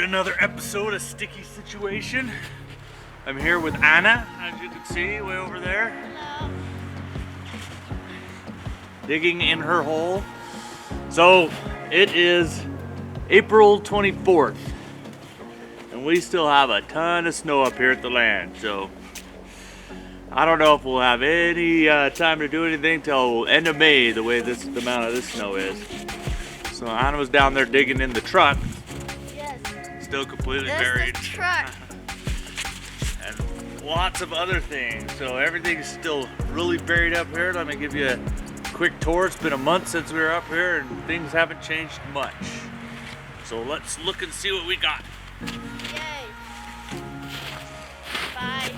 to another episode of Sticky Situation. I'm here with Anna, as you can see, way over there. Hello. Digging in her hole. So, it is April 24th. And we still have a ton of snow up here at the land. So, I don't know if we'll have any time to do anything till end of May, the way the amount of this snow is. So, Anna was down there digging in the truck. Still completely buried. The truck. And lots of other things. So everything's still really buried up here. Let me give you a quick tour. It's been a month since we were up here and things haven't changed much. So let's look and see what we got. Yay. Bye.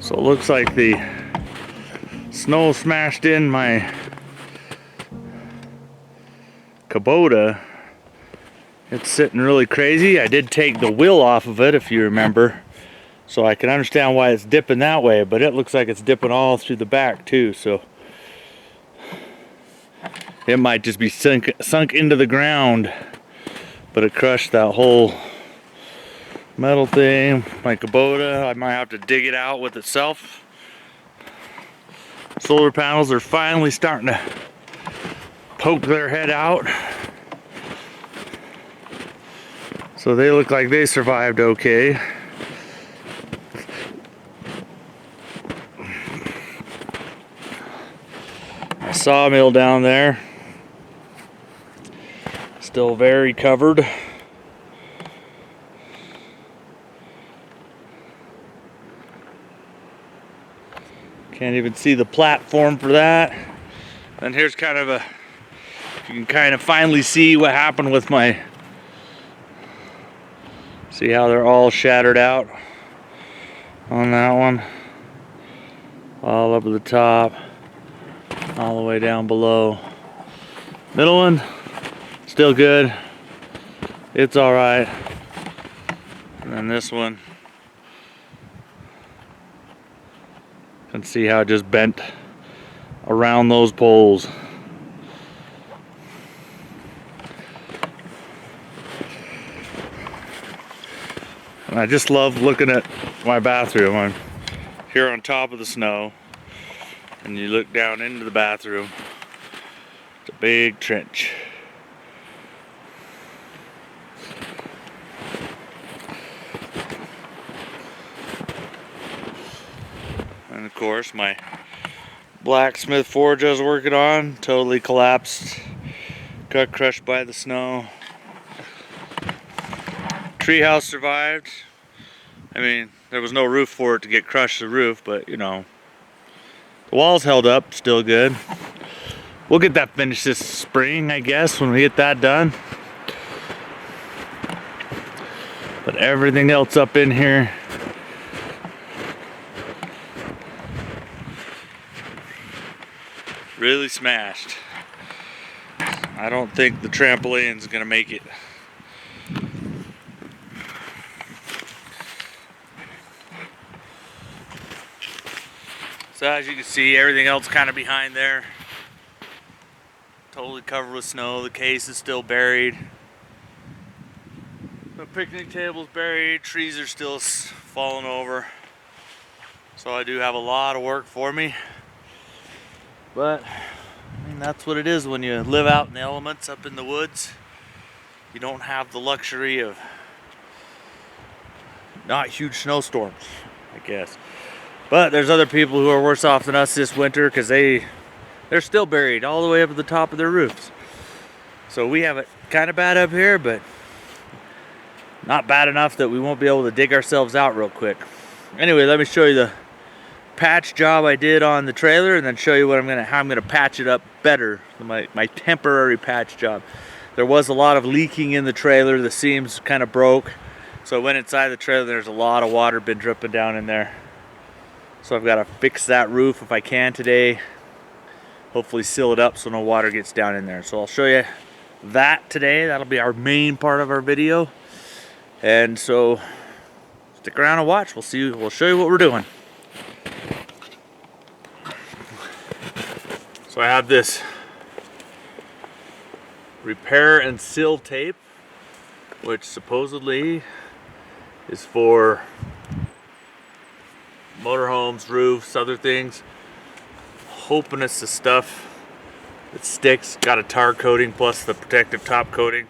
So it looks like the snow smashed in my Kubota. It's sitting really crazy. I did take the wheel off of it, if you remember, so I can understand why it's dipping that way, but it looks like it's dipping all through the back too, so it might just be sunk into the ground, but it crushed that whole metal thing. My Kubota, I might have to dig it out with itself. Solar panels are finally starting to poke their head out. So they look like they survived okay. A sawmill down there, still very covered. Can't even see the platform for that. And here's kind of a, you can kind of finally see what happened with my, see how they're all shattered out on that one. All up at the top, all the way down below. Middle one, still good. It's all right. And then this one, and see how it just bent around those poles. And I just love looking at my bathroom. I'm here on top of the snow, and you look down into the bathroom. It's a big trench. And of course, my blacksmith forge I was working on totally collapsed, got crushed by the snow. Treehouse survived. I mean, there was no roof for it to get crushed, the roof, but you know, the walls held up, still good. We'll get that finished this spring, I guess, when we get that done. But everything else up in here, really smashed. I don't think the trampoline's gonna make it. So as you can see, everything else kind of behind there, totally covered with snow. The case is still buried. The picnic table's buried. Trees are still falling over. So I do have a lot of work for me. But I mean, that's what it is when you live out in the elements up in the woods. You don't have the luxury of not huge snowstorms, I guess. But there's other people who are worse off than us this winter because they're still buried all the way up at the top of their roofs. So we have it kind of bad up here, but not bad enough that we won't be able to dig ourselves out real quick. Anyway, let me show you the patch job I did on the trailer, and then show you what how I'm gonna patch it up better. My temporary patch job. There was a lot of leaking in the trailer. The seams kind of broke. So I went inside the trailer. There's a lot of water been dripping down in there. So I've got to fix that roof if I can today. Hopefully seal it up so no water gets down in there. So I'll show you that today. That'll be our main part of our video. And so stick around and watch. We'll show you what we're doing. So I have this repair and seal tape, which supposedly is for motorhomes, roofs, other things. Hoping it's the stuff that sticks. Got a tar coating plus the protective top coating.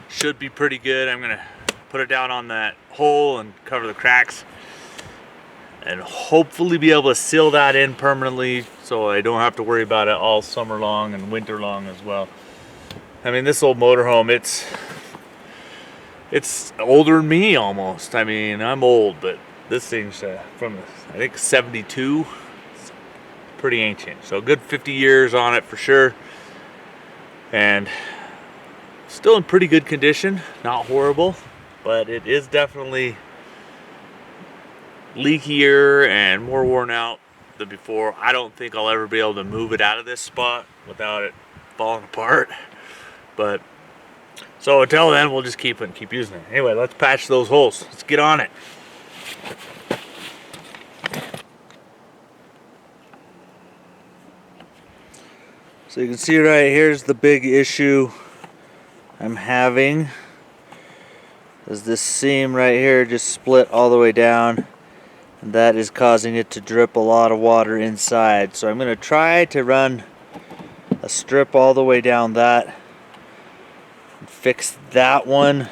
Should be pretty good. I'm gonna put it down on that hole and cover the cracks, and hopefully be able to seal that in permanently so I don't have to worry about it all summer long and winter long as well. I mean, this old motorhome, it's older than me almost. I mean, I'm old, but this thing's from, I think, 72. It's pretty ancient. So a good 50 years on it for sure. And still in pretty good condition. Not horrible, but it is definitely leakier and more worn out than before. I don't think I'll ever be able to move it out of this spot without it falling apart. But so until then, we'll just keep using it. Anyway, let's patch those holes. Let's get on it. So you can see right here's the big issue I'm having. Is this seam right here just split all the way down, and that is causing it to drip a lot of water inside. So I'm going to try to run a strip all the way down that. Fix that one.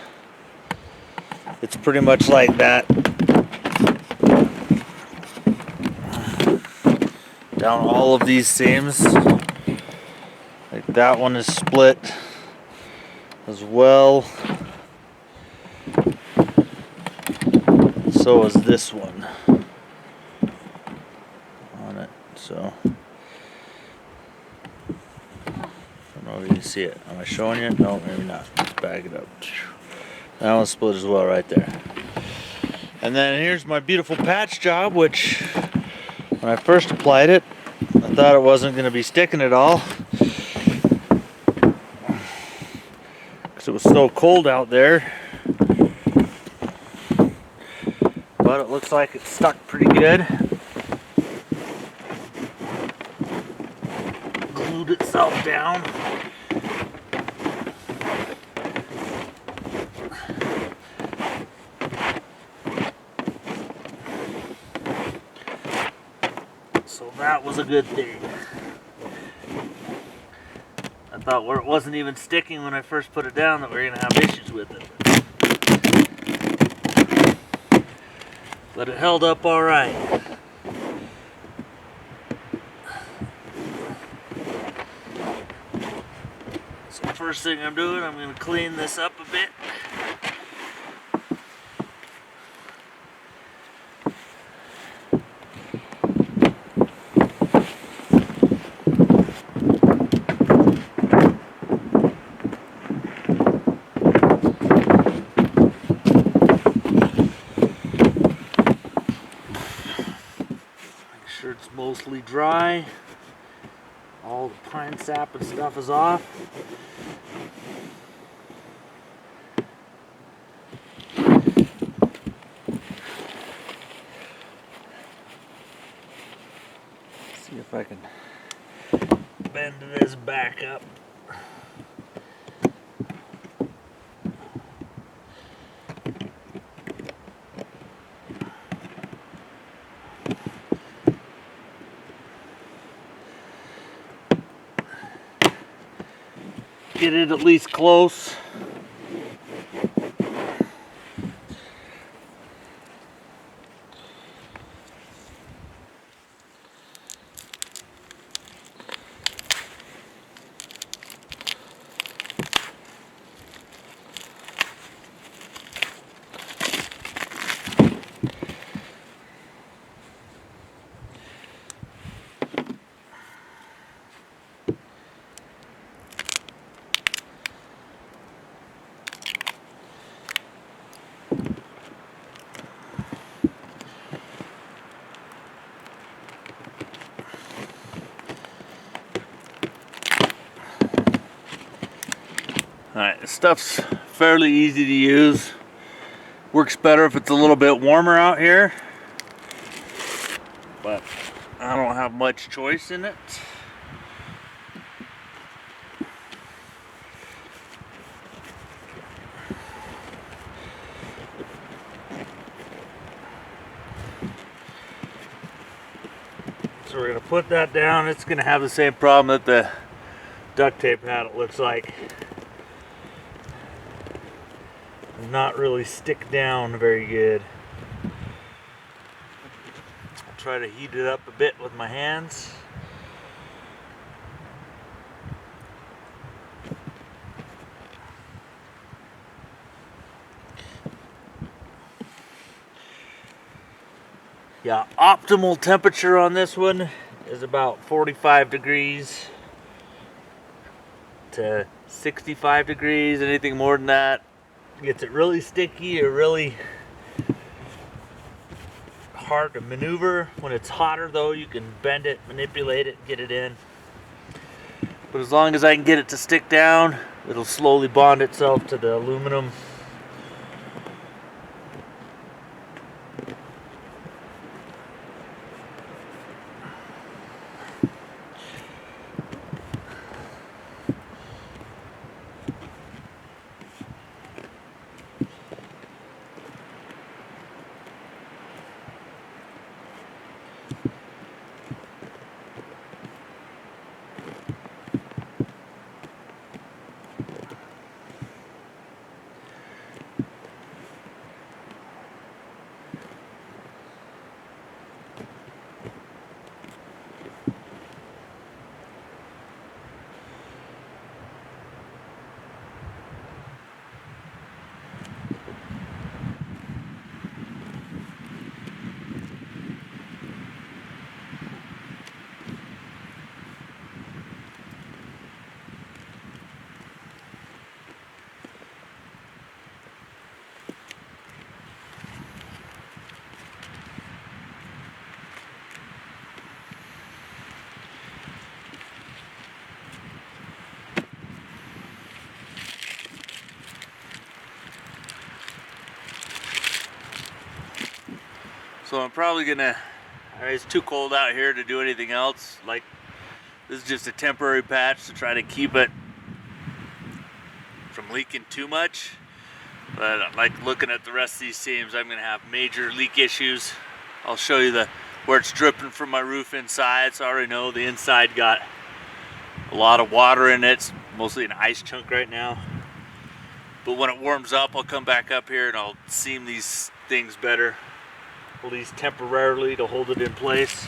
It's pretty much like that. Down all of these seams. Like that one is split as well. So is this one on it. So I don't know if you can see it. Am I showing you? No, maybe not. Let's back it up. That one's split as well right there. And then here's my beautiful patch job, which when I first applied it, I thought it wasn't going to be sticking at all, because it was so cold out there. But it looks like it's stuck pretty good. Glued itself down. So that was a good thing. I thought where it wasn't even sticking when I first put it down that we were going to have issues with it. But it held up all right. So first thing I'm doing, I'm going to clean this up a bit. It's mostly dry. All the pine sap and stuff is off. See if I can bend this back up. Get it at least close. Alright, this stuff's fairly easy to use. Works better if it's a little bit warmer out here, but I don't have much choice in it. So we're going to put that down. It's going to have the same problem that the duct tape had, it looks like. Not really stick down very good. I'll try to heat it up a bit with my hands. Yeah, optimal temperature on this one is about 45 degrees to 65 degrees. Anything more than that gets it really sticky or really hard to maneuver. When it's hotter though, you can bend it, manipulate it, get it in. But as long as I can get it to stick down, it'll slowly bond itself to the aluminum. So I'm probably gonna, it's too cold out here to do anything else. Like, this is just a temporary patch to try to keep it from leaking too much. But like looking at the rest of these seams, I'm gonna have major leak issues. I'll show you where it's dripping from my roof inside. So I already know the inside got a lot of water in it. It's mostly an ice chunk right now. But when it warms up, I'll come back up here and I'll seam these things better. At least temporarily to hold it in place.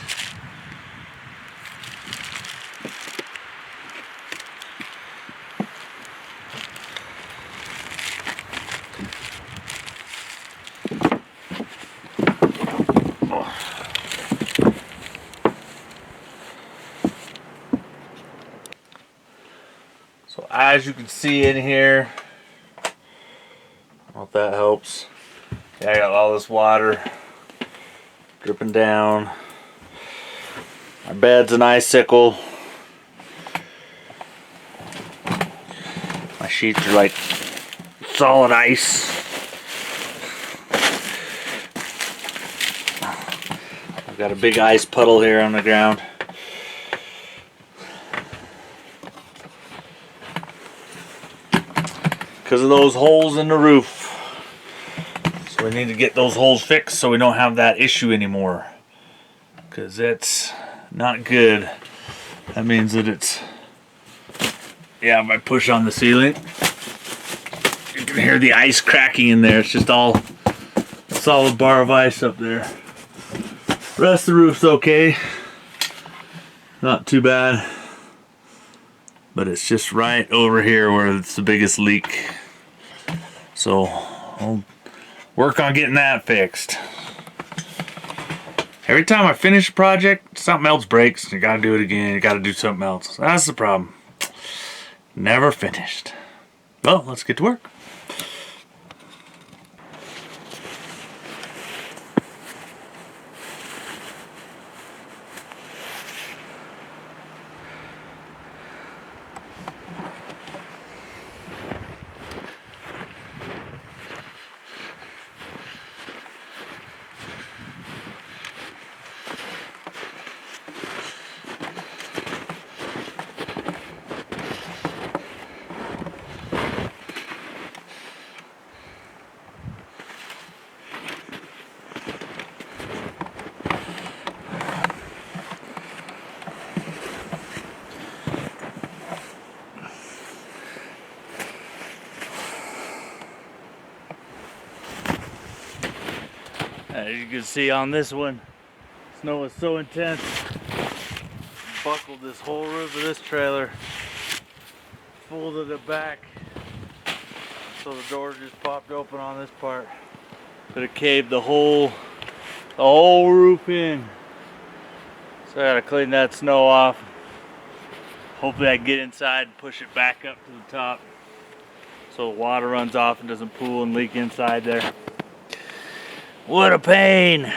So as you can see in here, I don't know if that helps. Yeah, I got all this water dripping down. My bed's an icicle. My sheets are like solid ice. I've got a big ice puddle here on the ground. Because of those holes in the roof. So we need to get those holes fixed so we don't have that issue anymore. Because it's not good. That means that it's, yeah, if I push on the ceiling, you can hear the ice cracking in there. It's just all a solid bar of ice up there. Rest of the roof's okay. Not too bad. But it's just right over here where it's the biggest leak. So I'll work on getting that fixed. Every time I finish a project, something else breaks. You gotta do it again. You gotta do something else. That's the problem. Never finished. Well, let's get to work. As you can see on this one, snow was so intense, buckled this whole roof of this trailer, folded it back, so the door just popped open on this part. But it caved the whole roof in. So I gotta clean that snow off. Hopefully I can get inside and push it back up to the top so the water runs off and doesn't pool and leak inside there. What a pain!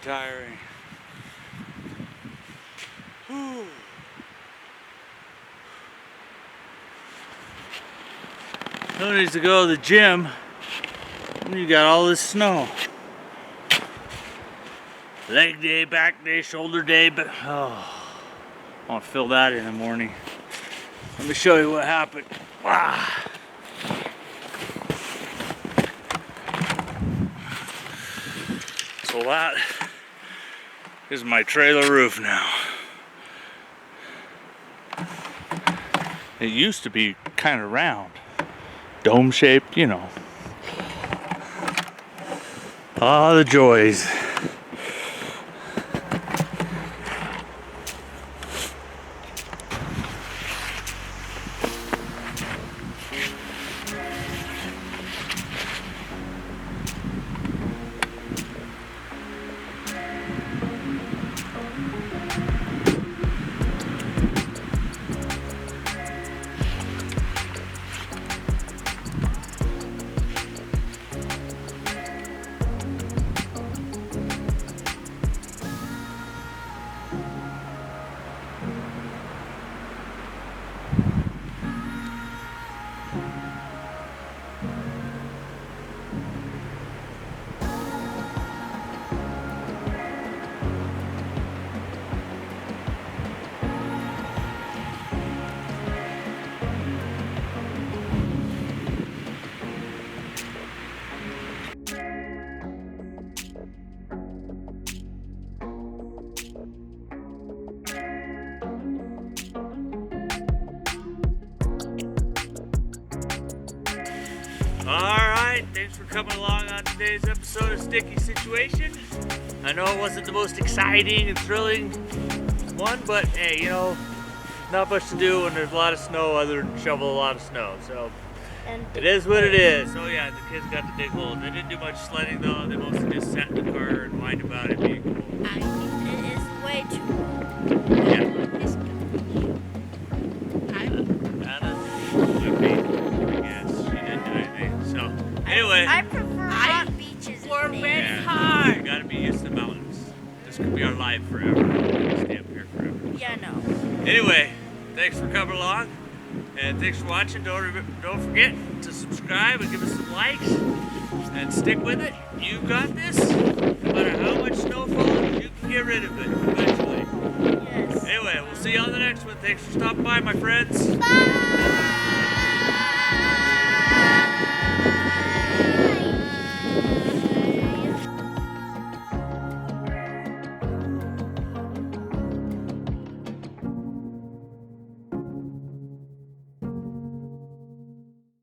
tiring. Whew. No need to go to the gym when you got all this snow. Leg day, back day, shoulder day, but oh, I want to fill that in the morning. Let me show you what happened. Wow. So that is my trailer roof now. It used to be kind of round, dome shaped, you know. Ah, the joys. Alright, thanks for coming along on today's episode of Sticky Situation. I know it wasn't the most exciting and thrilling one, but hey, you know, not much to do when there's a lot of snow other than shovel a lot of snow, so it is what it is. Oh yeah, the kids got to dig holes. They didn't do much sledding though, they mostly just sat in the car and whined about it being cold. I think it is way too cold. Yeah. Anyway, I prefer hot beaches. Or and red things. hard. we gotta be used to the mountains. This could be our life forever. We'll stay up here forever. Yeah, no. Anyway, thanks for coming along, and thanks for watching. Don't forget to subscribe and give us some likes, and stick with it. You got this. No matter how much snow falls, you can get rid of it eventually. Yes. Anyway, we'll see you on the next one. Thanks for stopping by, my friends. Bye.